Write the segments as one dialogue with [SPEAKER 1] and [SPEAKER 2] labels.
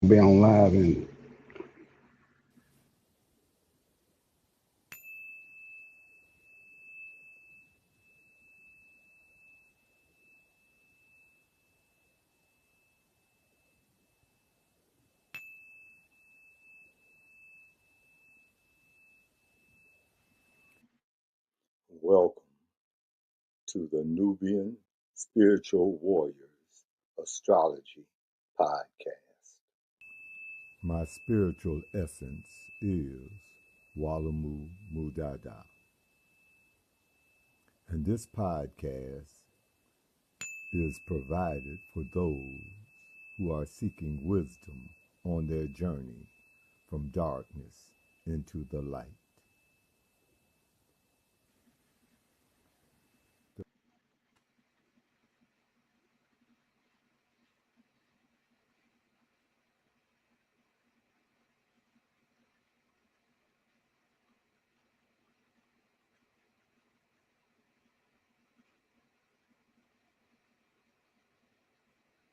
[SPEAKER 1] Be on live and
[SPEAKER 2] Welcome to the Nubian Spiritual Warriors Astrology Podcast.
[SPEAKER 3] My spiritual essence is Walamu Mudada. And this podcast is provided for those who are seeking wisdom on their journey from darkness into the light.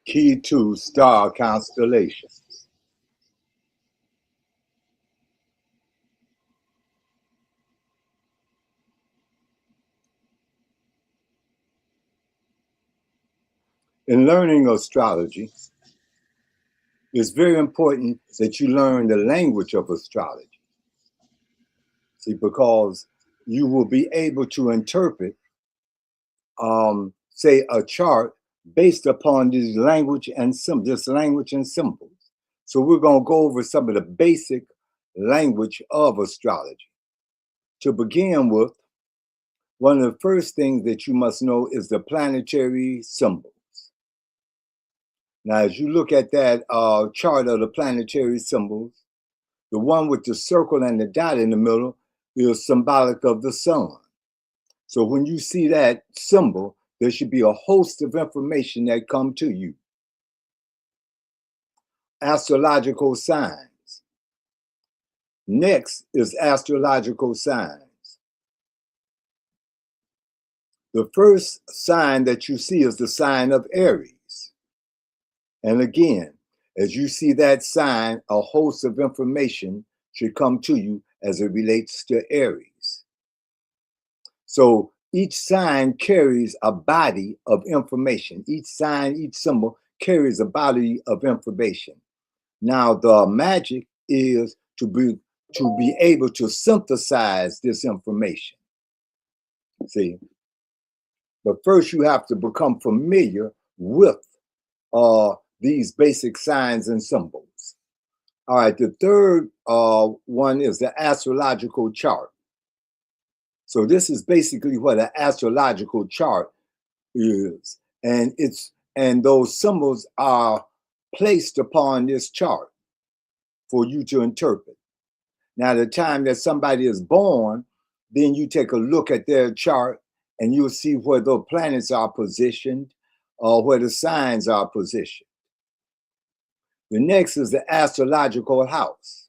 [SPEAKER 2] Key to Star Constellations. In learning astrology, it's very important that you learn the language of astrology. See, because you will be able to interpret, say, a chart based upon this language and this language and symbols. So we're going to go over some of the basic language of astrology. To begin with, one of the first things that you must know is the planetary symbols. Now, as you look at that chart of the planetary symbols, the one with the circle and the dot in the middle is symbolic of the sun. So when you see that symbol, there should be a host of information that come to you. Astrological signs. Next is astrological signs. The first sign that you see is the sign of Aries. And again, as you see that sign, a host of information should come to you as it relates to Aries. So each sign carries a body of information. Each sign, each symbol carries a body of information. Now, the magic is to be able to synthesize this information. See, but first you have to become familiar with these basic signs and symbols. All right, the third one is the astrological chart. So this is basically what an astrological chart is, and those symbols are placed upon this chart for you to interpret. Now, the time that somebody is born, then you take a look at their chart and you'll see where the planets are positioned or where the signs are positioned. The next is the astrological house.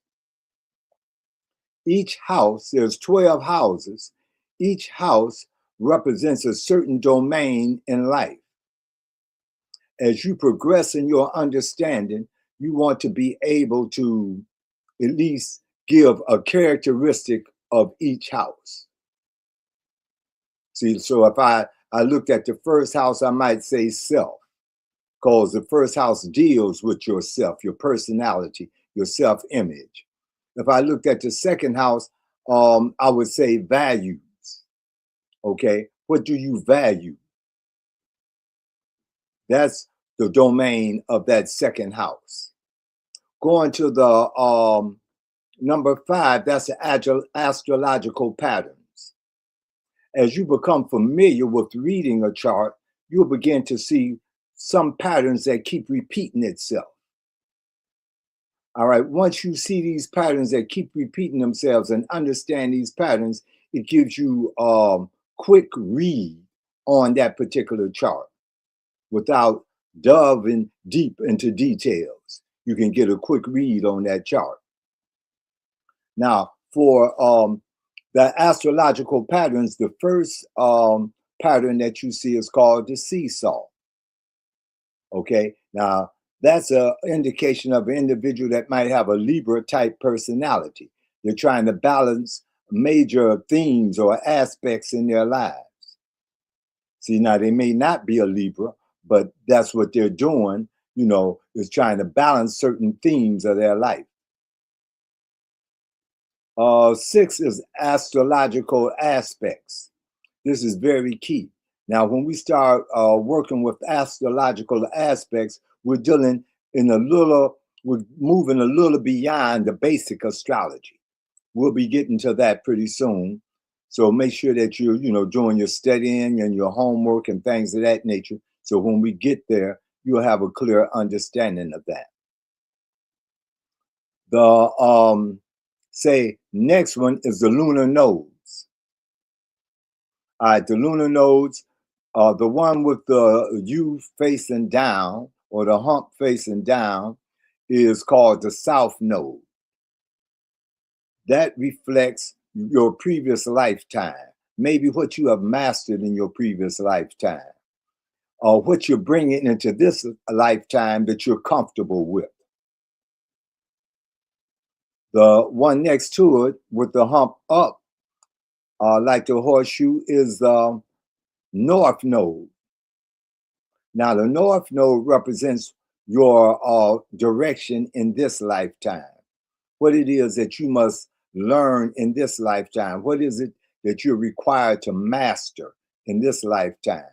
[SPEAKER 2] Each house, there's 12 houses. Each house represents a certain domain in life. As you progress in your understanding, you want to be able to at least give a characteristic of each house. See, so if I looked at the first house, I might say self, because the first house deals with yourself, your personality, your self-image. If I looked at the second house, I would say values. Okay, what do you value? That's the domain of that second house. Going to the number 5, that's the astrological patterns. As you become familiar with reading a chart, you'll begin to see some patterns that keep repeating itself. All right, once you see these patterns that keep repeating themselves and understand these patterns, it gives you quick read on that particular chart without delving deep into details. You can get a quick read on that chart. Now, for the astrological patterns, the first pattern that you see is called the seesaw. Okay, now That's an indication of an individual that might have a Libra type personality. They're trying to balance major themes or aspects in their lives. See, now they may not be a Libra, but that's what they're doing, is trying to balance certain themes of their life. 6 is astrological aspects. This is very key. Now, when we start working with astrological aspects, we're moving a little beyond the basic astrology. We'll be getting to that pretty soon. So make sure that you're, doing your studying and your homework and things of that nature. So when we get there, you'll have a clear understanding of that. The next one is the lunar nodes. All right, the lunar nodes, the one with the U facing down or the hump facing down is called the south node. That reflects your previous lifetime, maybe what you have mastered in your previous lifetime, or what you're bringing into this lifetime that you're comfortable with. The one next to it with the hump up, like the horseshoe, is the north node. Now, the north node represents your direction in this lifetime. What it is that you must learn in this lifetime. What is it that you're required to master in this lifetime?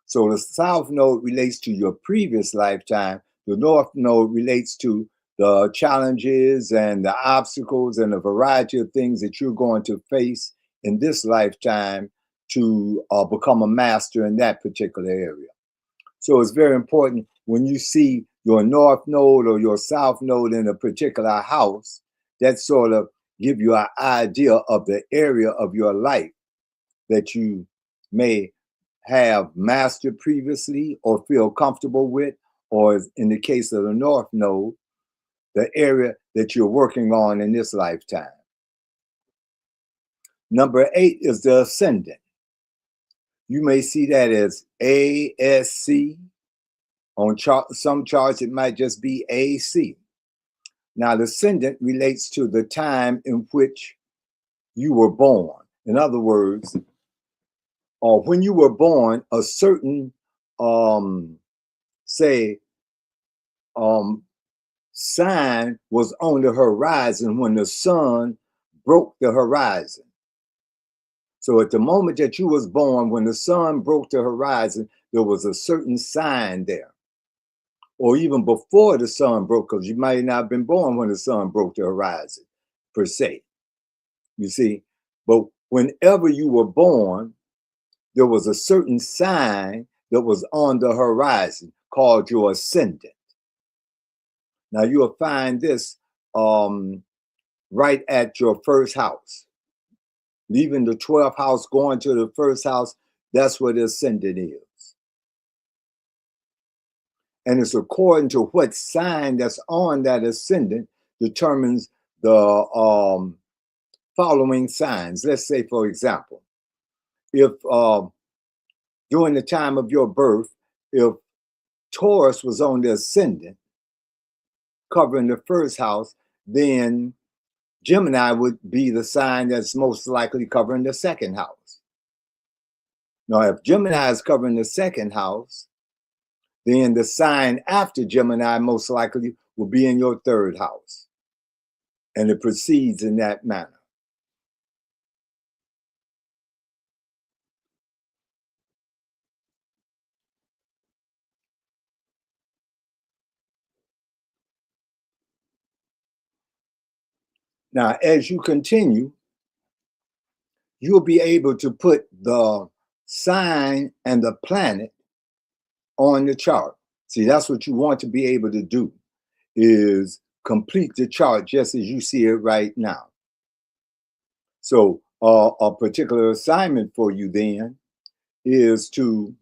[SPEAKER 2] So the south node relates to your previous lifetime. The north node relates to the challenges and the obstacles and a variety of things that you're going to face in this lifetime to become a master in that particular area. So it's very important when you see your north node or your south node in a particular house, that sort of give you an idea of the area of your life that you may have mastered previously or feel comfortable with, or in the case of the north node, the area that you're working on in this lifetime. Number 8 is the ascendant. You may see that as ASC. On some charts, it might just be AC. Now, the ascendant relates to the time in which you were born. In other words, when you were born, a certain, sign was on the horizon when the sun broke the horizon. So at the moment that you was born, when the sun broke the horizon, there was a certain sign there. Or even before the sun broke, because you might not have been born when the sun broke the horizon, per se. You see, but whenever you were born, there was a certain sign that was on the horizon called your ascendant. Now you'll find this right at your first house. Leaving the 12th house, going to the first house, that's what the ascendant is. And it's according to what sign that's on that ascendant determines the following signs. Let's say, for example, if during the time of your birth, if Taurus was on the ascendant, covering the first house, then Gemini would be the sign that's most likely covering the second house. Now, if Gemini is covering the second house, then the sign after Gemini most likely will be in your third house. And it proceeds in that manner. Now, as you continue, you'll be able to put the sign and the planet on the chart. See, that's what you want to be able to do, is complete the chart just as you see it right now. So a particular assignment for you then is to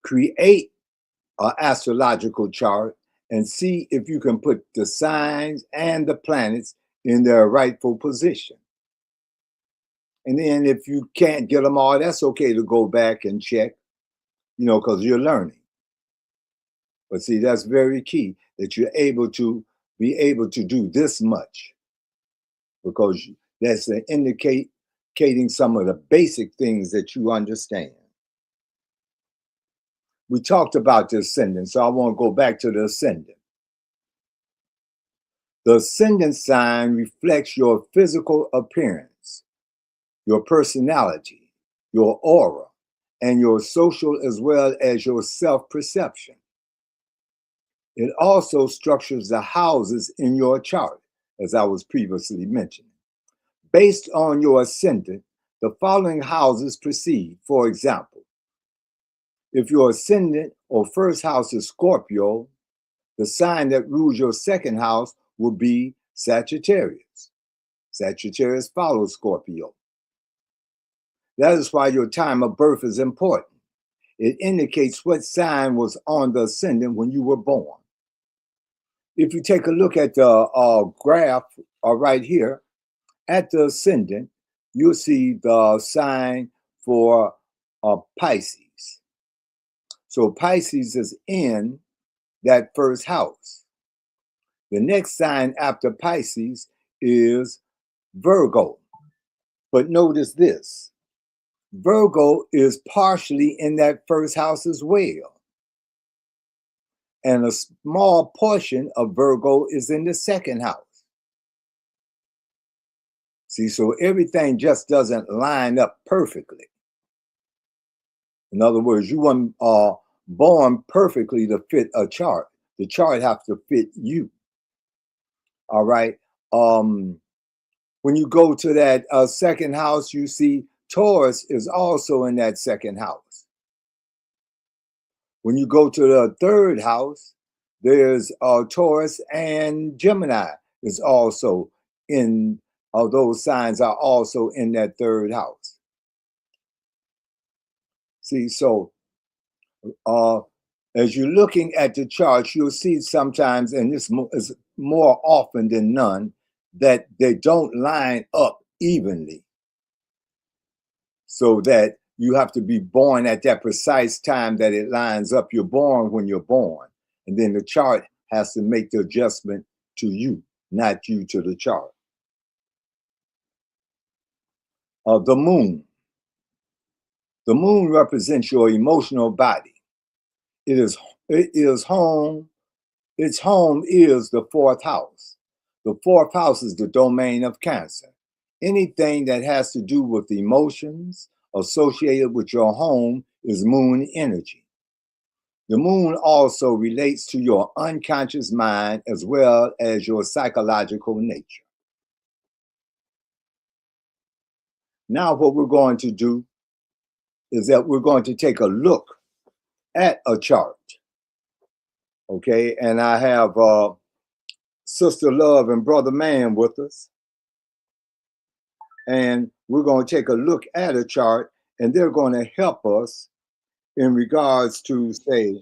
[SPEAKER 2] create an astrological chart and see if you can put the signs and the planets in their rightful position. And then if you can't get them all, that's okay to go back and check, because you're learning. But see, that's very key that you're able to be able to do this much because that's indicating some of the basic things that you understand. We talked about the ascendant, so I want to go back to the ascendant. The ascendant sign reflects your physical appearance, your personality, your aura, and your social as well as your self-perception. It also structures the houses in your chart, as I was previously mentioning. Based on your ascendant, the following houses proceed. For example, if your ascendant or first house is Scorpio, the sign that rules your second house will be Sagittarius. Sagittarius follows Scorpio. That is why your time of birth is important. It indicates what sign was on the ascendant when you were born. If you take a look at the graph right here, at the ascendant, you'll see the sign for Pisces. So Pisces is in that first house. The next sign after Pisces is Virgo. But notice this, Virgo is partially in that first house as well. And a small portion of Virgo is in the second house. See, so everything just doesn't line up perfectly. In other words, you weren't born perfectly to fit a chart. The chart has to fit you. All right. When you go to that second house, you see Taurus is also in that second house. When you go to the third house, there's Taurus and Gemini is also in, those signs are also in that third house. See, so as you're looking at the charts, you'll see sometimes, and this is more often than none, that they don't line up evenly. So that you have to be born at that precise time that it lines up. You're born when you're born. And then the chart has to make the adjustment to you, not you to the chart. The moon. The moon represents your emotional body. It is home. Its home is the fourth house. The fourth house is the domain of Cancer. Anything that has to do with emotions associated with your home is moon energy. The moon also relates to your unconscious mind as well as your psychological nature. Now, what we're going to do is that we're going to take a look at a chart. Okay, and I have Sister Love and Brother Man with us. And we're going to take a look at a chart, and they're going to help us in regards to, say,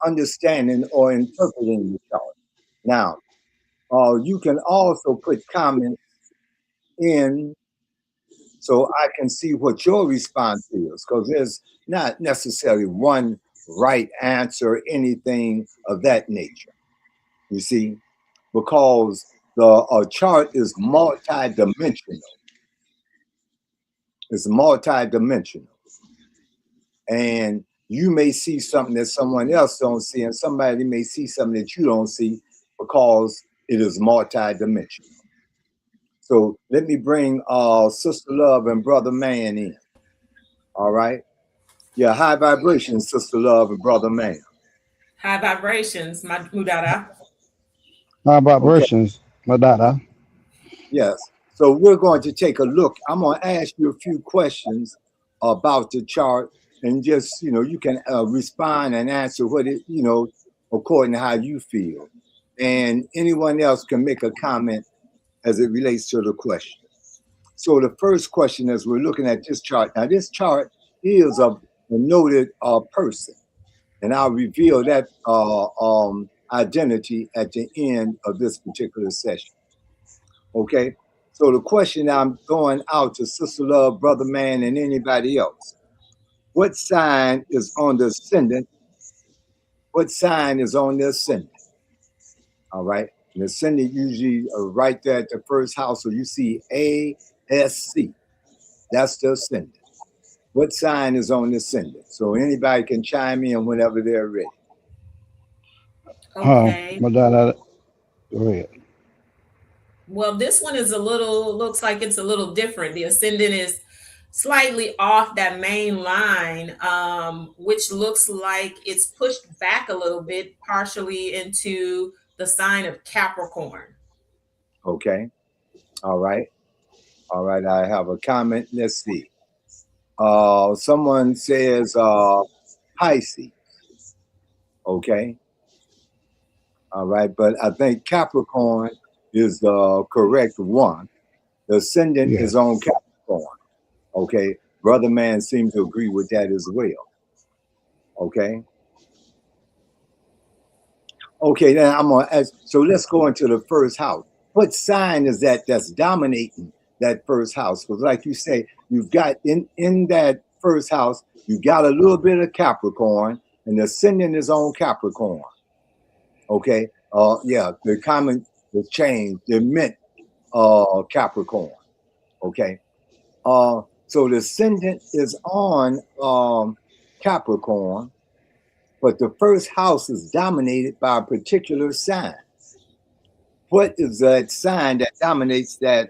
[SPEAKER 2] understanding or interpreting the chart. Now, you can also put comments in so I can see what your response is, because there's not necessarily one right answer, anything of that nature. You see, because the chart is multi-dimensional. It's multi-dimensional. And you may see something that someone else don't see, and somebody may see something that you don't see because it is multi-dimensional. So let me bring Sister Love and Brother Man in. All right. Yeah, high vibrations, Sister Love and Brother Man.
[SPEAKER 1] High vibrations, Mudada.
[SPEAKER 4] High
[SPEAKER 2] Okay.
[SPEAKER 4] vibrations, Madada.
[SPEAKER 2] Yes. So we're going to take a look. I'm going to ask you a few questions about the chart, and just, you can respond and answer what it, according to how you feel. And anyone else can make a comment as it relates to the question. So the first question, as we're looking at this chart, now this chart is of a noted person, and I'll reveal that identity at the end of this particular session. Okay, so the question I'm throwing out to Sister Love, Brother Man, and anybody else: what sign is on the ascendant what sign is on the ascendant? All right. The ascendant usually right there at the first house. So you see ASC. That's the ascendant. What sign is on the ascendant? So anybody can chime in whenever they're ready.
[SPEAKER 1] Okay.
[SPEAKER 4] Madonna, go ahead.
[SPEAKER 1] Well, this one is looks like it's a little different. The ascendant is slightly off that main line, which looks like it's pushed back a little bit, partially into the sign of Capricorn.
[SPEAKER 2] Okay. All right. All right. I have a comment. Let's see. Someone says Pisces. Okay. All right. But I think Capricorn is the correct one. The ascendant is
[SPEAKER 4] Yes.
[SPEAKER 2] on Capricorn. Okay. Brother Man seems to agree with that as well. Okay. Okay. Then I'm going to ask. So let's go into the first house. What sign is that that's dominating that first house? Because like you say, you've got in that first house, you got a little bit of Capricorn, and the ascendant is on Capricorn. Okay. Yeah, the comment was changed. It meant Capricorn. Okay. So the ascendant is on Capricorn, but the first house is dominated by a particular sign. What is that sign that dominates that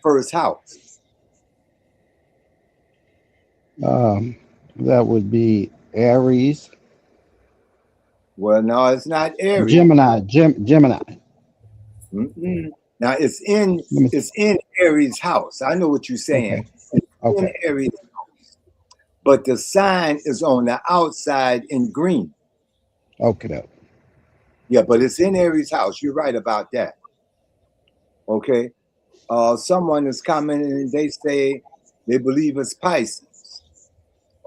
[SPEAKER 2] first house?
[SPEAKER 4] That would be Aries,
[SPEAKER 2] Well, no, it's not Aries.
[SPEAKER 4] Gemini.
[SPEAKER 2] Mm-mm. Now it's in
[SPEAKER 4] Let
[SPEAKER 2] Aries' house. I know what you're saying.
[SPEAKER 4] Okay.
[SPEAKER 2] It's in
[SPEAKER 4] Okay.
[SPEAKER 2] Aries' house, but the sign is on the outside in green.
[SPEAKER 4] Okay.
[SPEAKER 2] Yeah, but it's in Aries' house. You're right about that. Okay. Someone is commenting and they say they believe it's Pisces.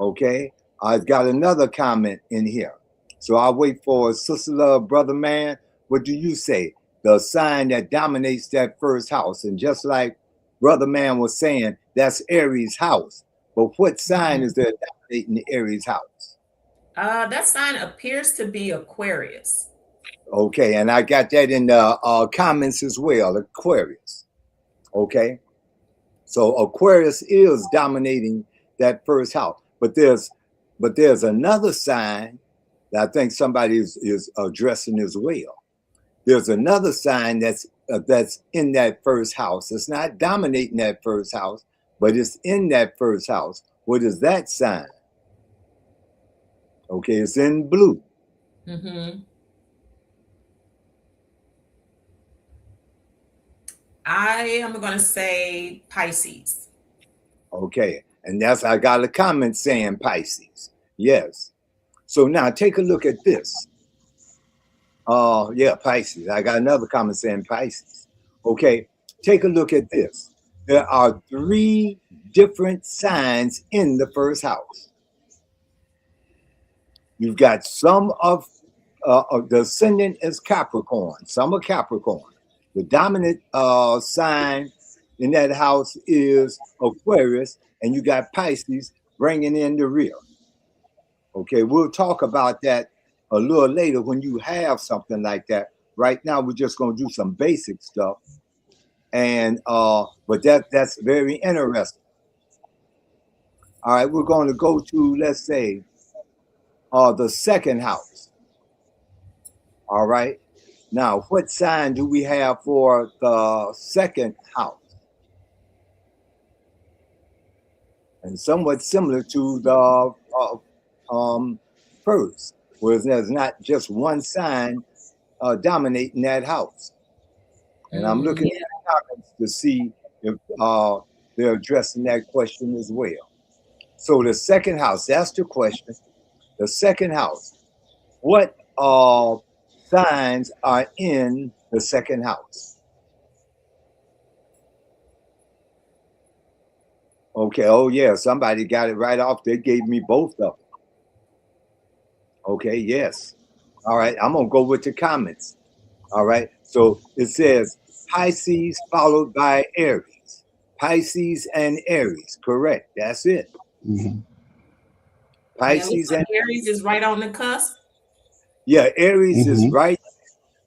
[SPEAKER 2] Okay. I've got another comment in here. So I'll wait for Sister Love, Brother Man. What do you say? The sign that dominates that first house. And just like Brother Man was saying, that's Aries' house. But what sign is there dominating the Aries' house?
[SPEAKER 1] That sign appears to be Aquarius.
[SPEAKER 2] Okay, and I got that in the comments as well, Aquarius. Okay, so Aquarius is dominating that first house, but there's another sign that I think somebody is addressing as well. There's another sign that's in that first house. It's not dominating that first house, but it's in that first house. What is that sign? Okay, it's in blue.
[SPEAKER 1] Mm-hmm. I am going to say Pisces.
[SPEAKER 2] Okay, and I got a comment saying Pisces. Yes. So now take a look at this. Yeah, Pisces. I got another comment saying Pisces. Okay, take a look at this. There are 3 different signs in the first house. You've got some of the ascendant is Capricorn. Some are Capricorn. The dominant sign in that house is Aquarius, and you got Pisces bringing in the rear. Okay, we'll talk about that a little later when you have something like that. Right now, we're just going to do some basic stuff, and but that's very interesting. All right, we're going to go to, let's say, the second house. All right. Now, what sign do we have for the second house? And somewhat similar to the first, whereas there's not just one sign dominating that house. And I'm looking at the comments to see if they're addressing that question as well. So the second house, that's the question. The second house, what signs are in the second house? Okay, oh yeah, somebody got it right off. They gave me both of them. Okay, yes. All right, I'm gonna go with the comments. All right, so it says Pisces followed by Aries. Pisces and Aries, correct. That's it.
[SPEAKER 4] Mm-hmm.
[SPEAKER 1] Yeah, it looks
[SPEAKER 2] Pisces
[SPEAKER 1] like
[SPEAKER 2] and
[SPEAKER 1] Aries is right on the cusp.
[SPEAKER 2] Yeah, Aries is
[SPEAKER 4] Mm-hmm.
[SPEAKER 2] right.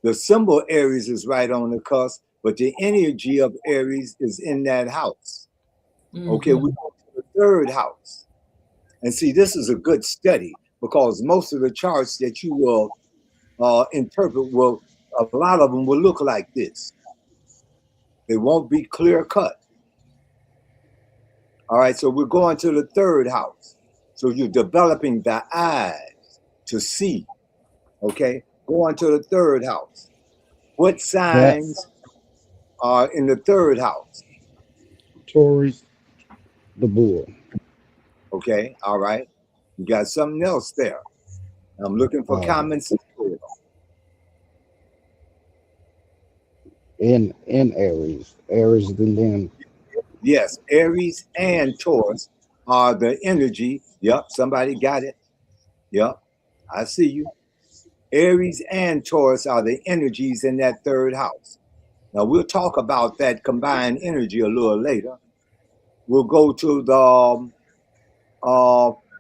[SPEAKER 2] The symbol Aries is right on the cusp, but the energy of Aries is in that house. Okay, we
[SPEAKER 1] Mm-hmm.
[SPEAKER 2] go to the third house. And see, this is a good study because most of the charts that you will interpret will, a lot of them will look like this. They won't be clear cut. All right, so we're going to the third house. So you're developing the eyes to see. Okay, going to the third house. What
[SPEAKER 4] That
[SPEAKER 2] signs are in the third house?
[SPEAKER 4] Taurus, the bull,
[SPEAKER 2] Okay, all right. You got something else there. I'm looking for
[SPEAKER 4] uh,
[SPEAKER 2] comments.
[SPEAKER 4] in Aries, Aries, and then
[SPEAKER 2] Yes, Aries and Taurus are the energy. Yep, somebody got it. Yep, I see you. Aries and Taurus are the energies in that third house. Now we'll talk about that combined energy a little later. We'll go to the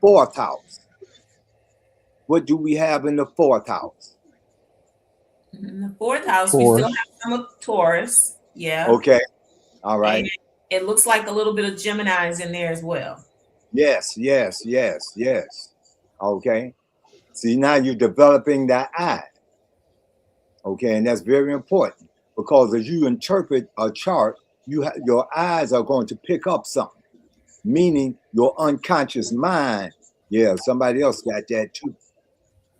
[SPEAKER 2] fourth house. What do we have in the fourth house?
[SPEAKER 1] In the fourth house, we still
[SPEAKER 4] Taurus.
[SPEAKER 1] have some of Taurus. Yeah.
[SPEAKER 2] Okay, all
[SPEAKER 1] And
[SPEAKER 2] right.
[SPEAKER 1] it looks like a little bit of Gemini's in there as well.
[SPEAKER 2] Yes, yes, yes, yes. Okay. See, now you're developing that eye. Okay, and that's very important because as you interpret a chart, your eyes are going to pick up something, meaning your unconscious mind. Yeah, somebody else got that too.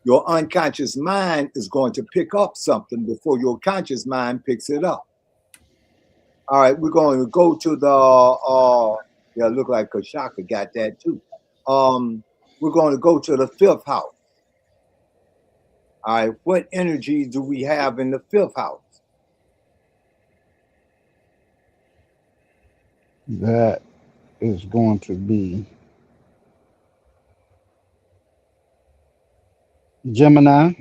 [SPEAKER 2] Your unconscious mind is going to pick up something before your conscious mind picks it up. All right, we're going to go to the yeah, look like Kashaka got that too. Um, we're going to go to the fifth house. All right, what energy do we have in the fifth house?
[SPEAKER 4] That is going to be Gemini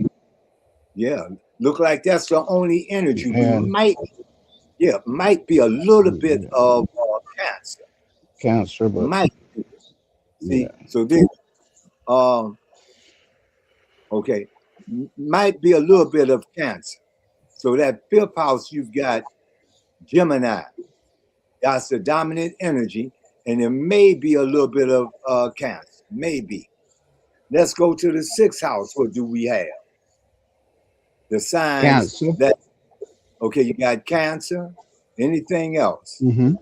[SPEAKER 2] Yeah, look like that's the only energy. We
[SPEAKER 4] and
[SPEAKER 2] might, yeah, might be a little bit of Cancer.
[SPEAKER 4] Cancer, but
[SPEAKER 2] Might
[SPEAKER 4] yeah,
[SPEAKER 2] see. So then, um, okay, might be a little bit of Cancer. So that fifth house, you've got Gemini. That's the dominant energy, and there may be a little bit of Cancer. Maybe. Let's go to the sixth house. What do we have? The signs
[SPEAKER 4] Cancer.
[SPEAKER 2] that okay, you got Cancer. Anything else?
[SPEAKER 4] Mm-hmm.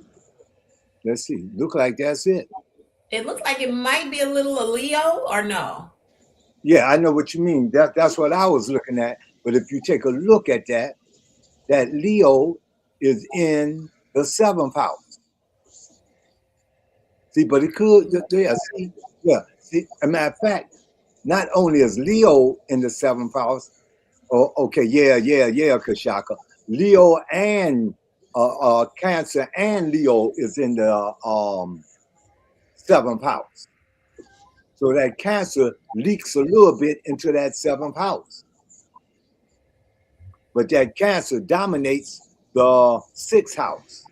[SPEAKER 2] Let's see. Look like that's it.
[SPEAKER 1] It looks like it might be a little a Leo or no.
[SPEAKER 2] Yeah, I know what you mean. That's what I was looking at. But if you take a look at that, that Leo is in the seventh house. See, but it could, yeah, see, yeah. See, a matter of fact, not only is Leo in the seventh house, oh, okay, yeah, Kashaka. Leo and Cancer and Leo is in the seventh house. So that Cancer leaks a little bit into that seventh house. But that Cancer dominates the sixth house.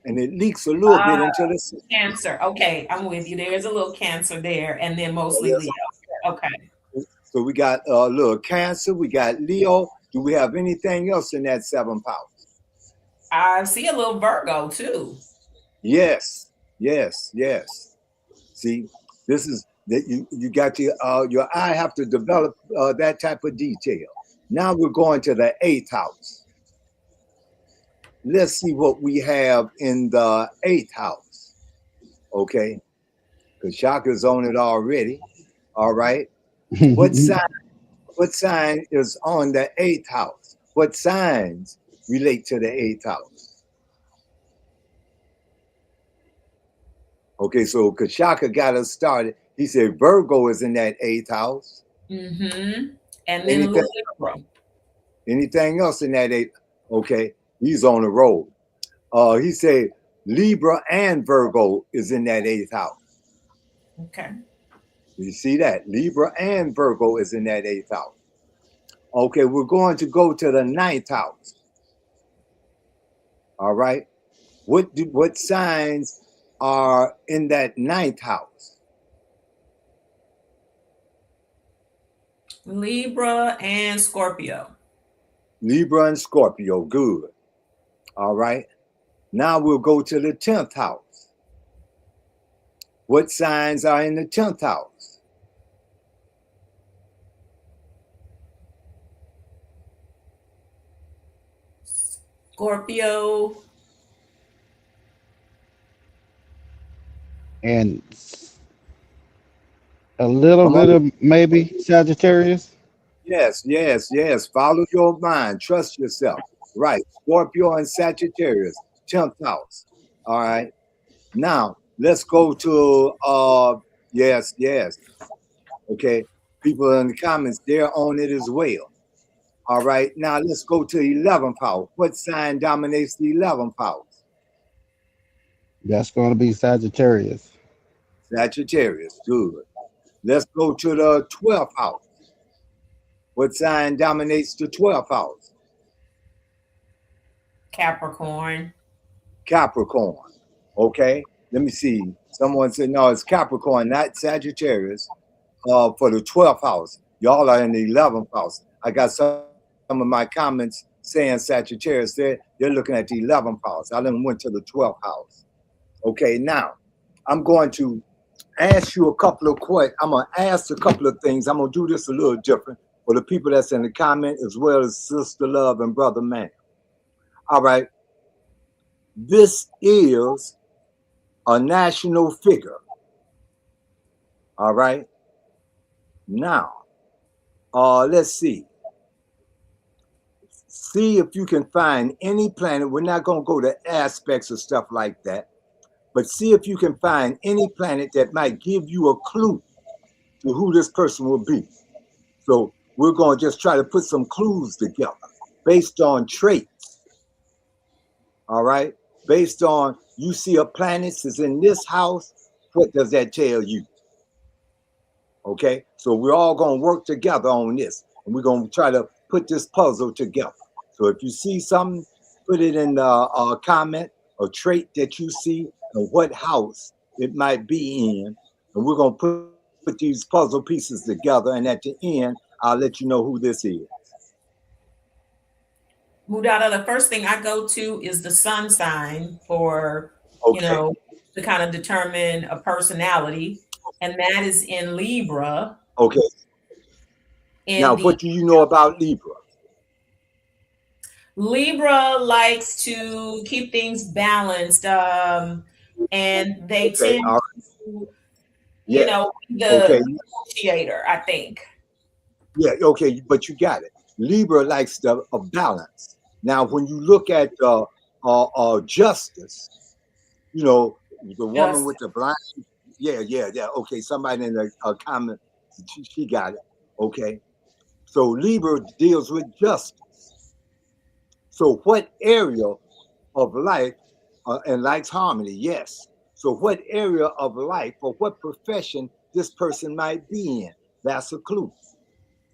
[SPEAKER 2] And it leaks a little bit into the sixth.
[SPEAKER 1] Cancer. Okay, I'm with you. There's a little Cancer there, and then
[SPEAKER 2] So,
[SPEAKER 1] mostly Leo. Okay.
[SPEAKER 2] so we got a little Cancer, we got Leo. Do we have anything else in that seventh house?
[SPEAKER 1] I see a little Virgo too.
[SPEAKER 2] Yes, yes, yes. See, this is that you got your eye have to develop that type of detail. Now we're going to the eighth house. Let's see what we have in the eighth house. Okay, because Shaka's on it already. All right. What sign? What sign is on the eighth house? What signs relate to the eighth house? Okay, so Kashaka got us started. He said Virgo is in that eighth house.
[SPEAKER 1] Mm-hmm. And then a
[SPEAKER 2] Anything,
[SPEAKER 1] little Libra.
[SPEAKER 2] anything else in that eighth? Okay, he's on the road. He said Libra and Virgo is in that eighth house.
[SPEAKER 1] Okay.
[SPEAKER 2] You see that? Libra and Virgo is in that eighth house. Okay, we're going to go to the ninth house. All right. What signs are in that ninth house?
[SPEAKER 1] Libra and Scorpio.
[SPEAKER 2] Libra and Scorpio, good. All right. Now we'll go to the 10th house. What signs are in the 10th house?
[SPEAKER 1] Scorpio.
[SPEAKER 4] And a little
[SPEAKER 2] Come on.
[SPEAKER 4] bit of maybe Sagittarius.
[SPEAKER 2] Yes, yes, yes. Follow your mind. Trust yourself. Right. Scorpio and Sagittarius, 10th house. All right. Now let's go to yes, yes. Okay. People in the comments, they're on it as well. All right. Now let's go to 11th house. What sign dominates the 11th house?
[SPEAKER 4] That's going to be Sagittarius.
[SPEAKER 2] Sagittarius. Good. Let's go to the 12th house. What sign dominates the 12th house?
[SPEAKER 1] Capricorn.
[SPEAKER 2] Capricorn. Okay. Let me see. Someone said, no, it's Capricorn, not Sagittarius. For the 12th house. Y'all are in the 11th house. I got some of my comments saying Sagittarius. They're looking at the 11th house. I then went to the 12th house. Okay, now I'm going to ask you a couple of questions. I'm going to ask a couple of things. I'm going to do this a little different for the people that's in the comment as well as Sister Love and Brother Man. All right. This is a national figure. All right. Now, let's see. See if you can find any planet. We're not going to go to aspects or stuff like that, but see if you can find any planet that might give you a clue to who this person will be. So we're going to just try to put some clues together based on traits. All right. Based on you see a planet is in this house. What does that tell you? Okay. So we're all going to work together on this and we're going to try to put this puzzle together. So if you see something, put it in the comment, a trait that you see and what house it might be in. And we're going to put these puzzle pieces together. And at the end, I'll let you know who this is.
[SPEAKER 1] Mudada, the first thing I go to is the sun sign for, you
[SPEAKER 2] Okay.
[SPEAKER 1] know, to kind of determine a personality. And that is in Libra.
[SPEAKER 2] Okay.
[SPEAKER 1] In
[SPEAKER 2] Now,
[SPEAKER 1] the
[SPEAKER 2] what do you know about Libra?
[SPEAKER 1] Libra likes to keep things balanced. And they
[SPEAKER 2] Okay.
[SPEAKER 1] tend
[SPEAKER 2] All right.
[SPEAKER 1] to,
[SPEAKER 2] Yeah.
[SPEAKER 1] be
[SPEAKER 2] Okay.
[SPEAKER 1] the negotiator, I think.
[SPEAKER 2] Yeah. Okay. But you got it. Libra likes a balance. Now, when you look at justice, you know, the woman
[SPEAKER 1] Just
[SPEAKER 2] with the blind. Yeah. Yeah. Yeah. Okay. Somebody in the comment, she got it. Okay. So Libra deals with justice. So what area of life and likes harmony? Yes. So what area of life or what profession this person might be in? That's a clue.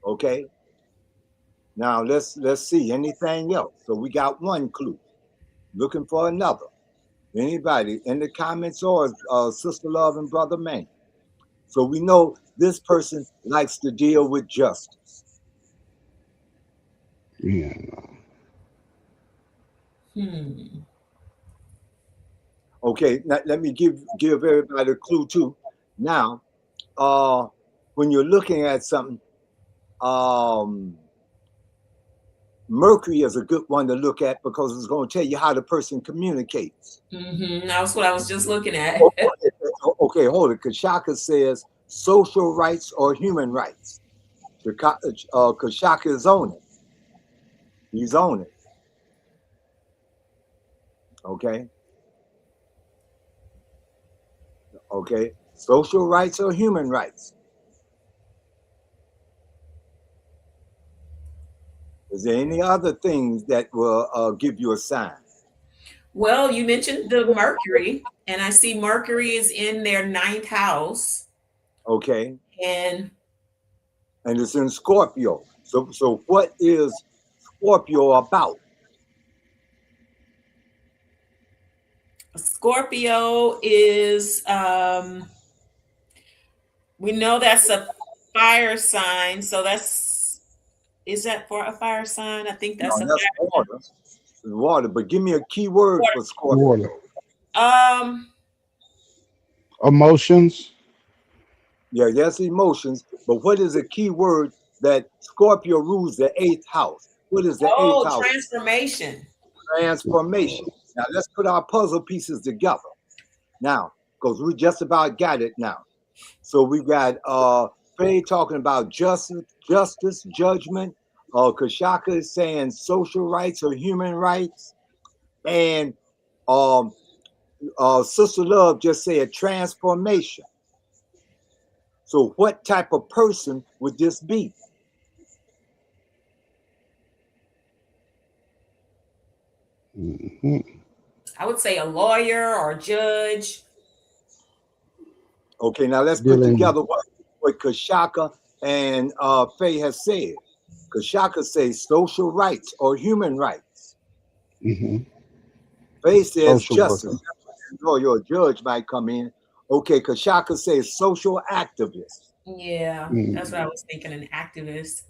[SPEAKER 2] Okay. Now let's see anything else. So we got one clue. Looking for another. Anybody in the comments or Sister Love and Brother Man. So we know this person likes to deal with justice.
[SPEAKER 4] Yeah.
[SPEAKER 1] hmm.
[SPEAKER 2] Okay, now, let me give everybody a clue too. Now, uh, when you're looking at something, um, Mercury is a good one to look at because it's going to tell you how the person communicates.
[SPEAKER 1] That's what I was just looking at.
[SPEAKER 2] Okay, hold it. Kashaka says social rights or human rights. Kashaka is on it. He's on it. Okay. Okay. Social rights or human rights. Is there any other things that will give you a sign?
[SPEAKER 1] Well, you mentioned the Mercury, and I see Mercury is in their ninth house.
[SPEAKER 2] Okay.
[SPEAKER 1] And
[SPEAKER 2] And it's in Scorpio. So what is Scorpio about?
[SPEAKER 1] Scorpio is we know that's a fire sign. So is that for a fire sign? I think
[SPEAKER 2] No,
[SPEAKER 1] that's a
[SPEAKER 2] that's
[SPEAKER 1] fire sign.
[SPEAKER 2] water. Water. But give me a key word for
[SPEAKER 4] Water.
[SPEAKER 2] Scorpio.
[SPEAKER 1] Um,
[SPEAKER 4] Emotions.
[SPEAKER 2] Yeah, that's emotions. But what is a key word that Scorpio rules the eighth house? What is the eighth
[SPEAKER 1] oh,
[SPEAKER 2] house?
[SPEAKER 1] transformation.
[SPEAKER 2] Transformation. Now let's put our puzzle pieces together. Now, because we just about got it now. So we got Faye talking about justice, judgment. Kashaka is saying social rights or human rights. And um, Sister Love just said transformation. So what type of person would this be?
[SPEAKER 4] Hmm.
[SPEAKER 1] I would say a lawyer or a judge.
[SPEAKER 2] Okay, now let's put
[SPEAKER 4] Dealing.
[SPEAKER 2] together what Kashaka and Faye has said. Kashaka says social rights or human rights.
[SPEAKER 4] Hmm.
[SPEAKER 2] Faye says
[SPEAKER 4] Social
[SPEAKER 2] justice.
[SPEAKER 4] worker.
[SPEAKER 2] Lawyer or judge might come in. Okay, Kashaka says social activist.
[SPEAKER 1] Yeah, that's what I
[SPEAKER 4] Hmm.
[SPEAKER 1] was thinking, an activist.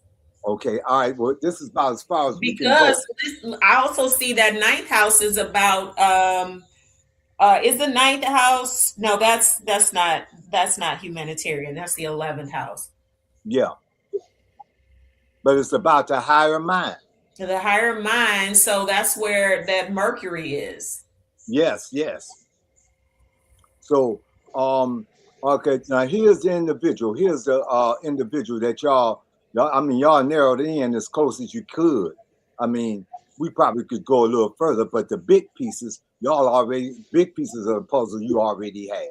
[SPEAKER 2] Okay, all right. Well, this is about as far as we can go.
[SPEAKER 1] Because I also see that ninth house is about is the ninth house? No, that's not humanitarian. That's the 11th house.
[SPEAKER 2] Yeah, but it's about the higher mind.
[SPEAKER 1] To the higher mind, so that's where that Mercury is.
[SPEAKER 2] Yes, yes. So, okay. Now here's the individual. Here's the individual that I mean, y'all narrowed it in as close as you could. I mean, we probably could go a little further, but the big pieces of the puzzle you already have.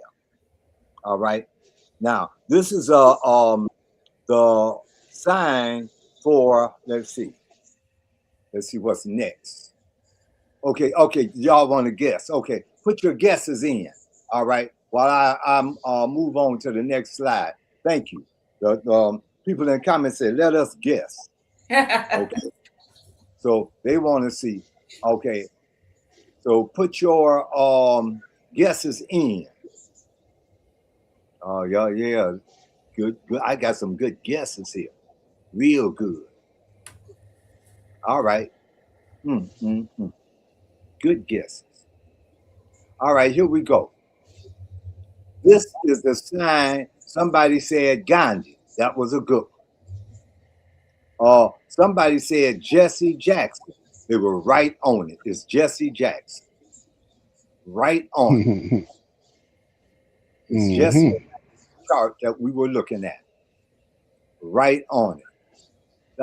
[SPEAKER 2] All right. Now, this is the sign for. Let's see what's next. Okay, y'all want to guess? Okay, put your guesses in. All right, while I move on to the next slide. Thank you. The people in the comments said, "Let us guess." Okay, so they want to see. Okay, so put your guesses in. Oh yeah, good. I got some good guesses here. Real good. All right. Mm. Good guesses. All right, here we go. This is the sign. Somebody said Gandhi. That was a good one. Somebody said Jesse Jackson. They were right on it. It's Jesse Jackson. Right on it.
[SPEAKER 4] Hmm.
[SPEAKER 2] It's Jesse chart that we were looking at. Right on it.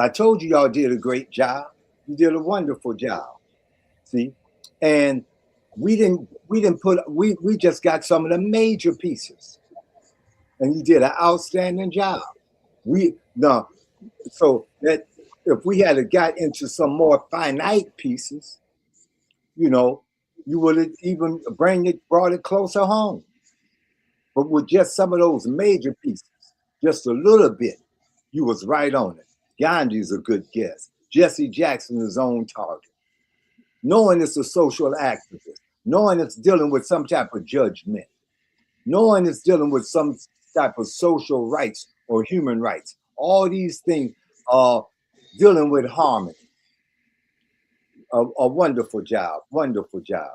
[SPEAKER 2] I told you y'all did a great job. You did a wonderful job. See? And we just got some of the major pieces. And you did an outstanding job. We no so that if we had got into some more finite pieces, you know, you would have even brought it closer home. But with just some of those major pieces, just a little bit, you was right on it. Gandhi's a good guess. Jesse Jackson is on target. Knowing it's a social activist, knowing it's dealing with some type of judgment, knowing it's dealing with some type of social rights or human rights. All these things are dealing with harmony. A wonderful job, wonderful job.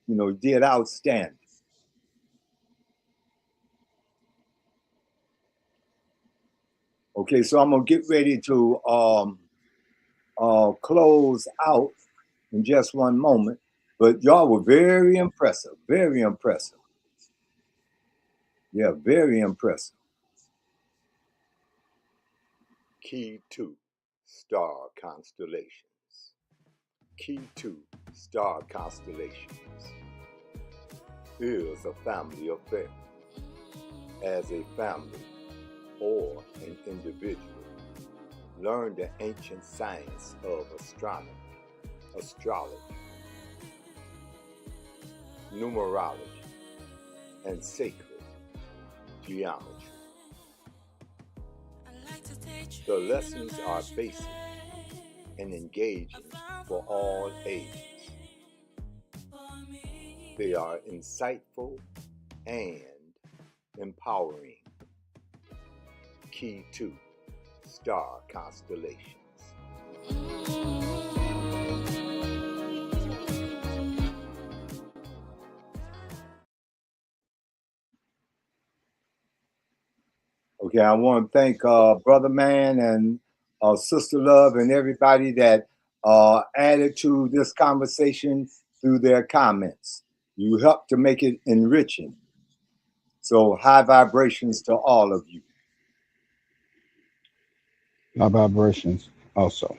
[SPEAKER 2] You know, did outstanding. Okay, so I'm gonna get ready to close out in just one moment. But y'all were very impressive, very impressive. Yeah, very impressive. Key 2, Star Constellations. Key 2, Star Constellations is a family affair. As a family or an individual, learn the ancient science of astronomy, astrology, numerology, and sacred geometry. The lessons are basic and engaging for all ages. They are insightful and empowering. key to star constellations. Okay, I want to thank Brother Man and Sister Love and everybody that added to this conversation through their comments. You helped to make it enriching. So high vibrations to all of you.
[SPEAKER 4] My vibrations also.